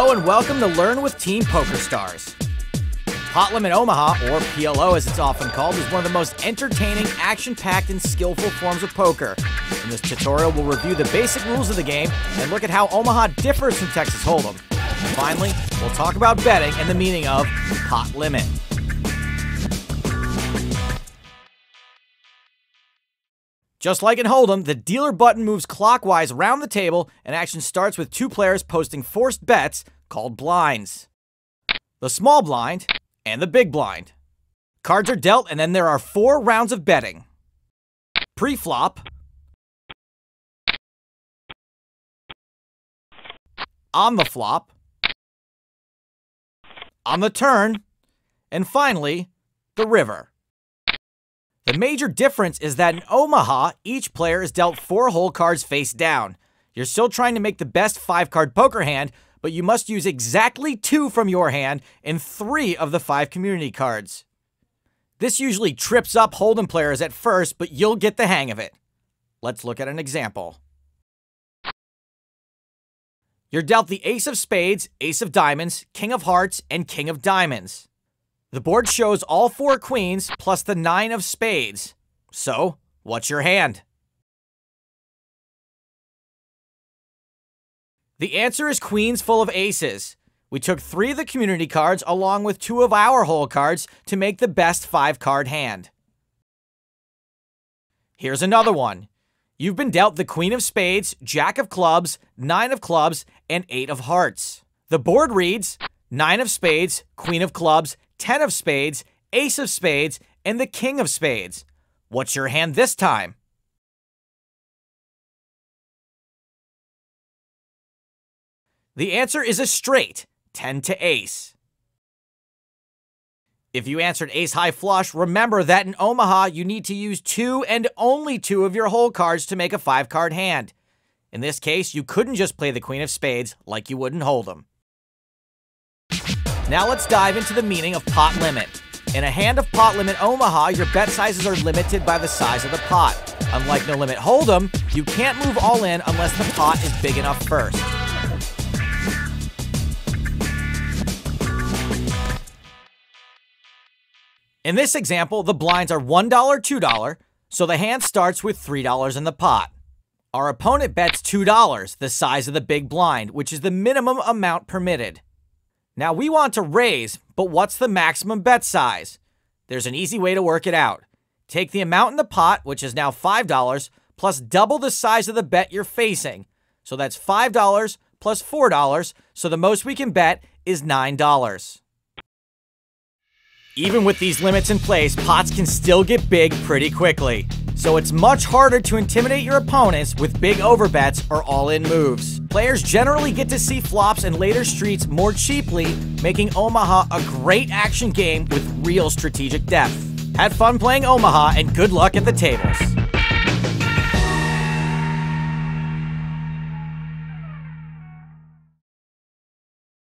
Hello and welcome to Learn with Team PokerStars. Pot Limit Omaha, or PLO as it's often called, is one of the most entertaining, action-packed, and skillful forms of poker. In this tutorial, we'll review the basic rules of the game and look at how Omaha differs from Texas Hold'em. And finally, we'll talk about betting and the meaning of pot limit. Just like in Hold'em, the dealer button moves clockwise around the table, and action starts with two players posting forced bets called blinds. The small blind and the big blind. Cards are dealt, and then there are 4 rounds of betting. Pre-flop, on the flop, on the turn, and finally, the river. The major difference is that in Omaha, each player is dealt 4 whole cards face down. You're still trying to make the best 5-card poker hand, but you must use exactly 2 from your hand and 3 of the 5 community cards. This usually trips up Hold'em players at first, but you'll get the hang of it. Let's look at an example. You're dealt the ace of spades, ace of diamonds, king of hearts, and king of diamonds. The board shows all 4 queens plus the 9 of spades. So, what's your hand? The answer is queens full of aces. We took 3 of the community cards along with 2 of our whole cards to make the best 5-card hand. Here's another one. You've been dealt the queen of spades, jack of clubs, 9 of clubs, and 8 of hearts. The board reads 9 of spades, queen of clubs, 10 of spades, ace of spades, and the king of spades. What's your hand this time? The answer is a straight, 10 to ace. If you answered ace high flush, remember that in Omaha, you need to use 2 and only 2 of your whole cards to make a 5-card hand. In this case, you couldn't just play the queen of spades like you would in Hold'em. Now let's dive into the meaning of pot limit. In a hand of pot limit Omaha, your bet sizes are limited by the size of the pot. Unlike no limit Hold'em, you can't move all in unless the pot is big enough first. In this example, the blinds are $1, $2, so the hand starts with $3 in the pot. Our opponent bets $2, the size of the big blind, which is the minimum amount permitted. Now we want to raise, but what's the maximum bet size? There's an easy way to work it out. Take the amount in the pot, which is now $5, plus double the size of the bet you're facing. So that's $5 plus $4, so the most we can bet is $9. Even with these limits in place, pots can still get big pretty quickly. So it's much harder to intimidate your opponents with big overbets or all-in moves. Players generally get to see flops and later streets more cheaply, making Omaha a great action game with real strategic depth. Have fun playing Omaha and good luck at the tables.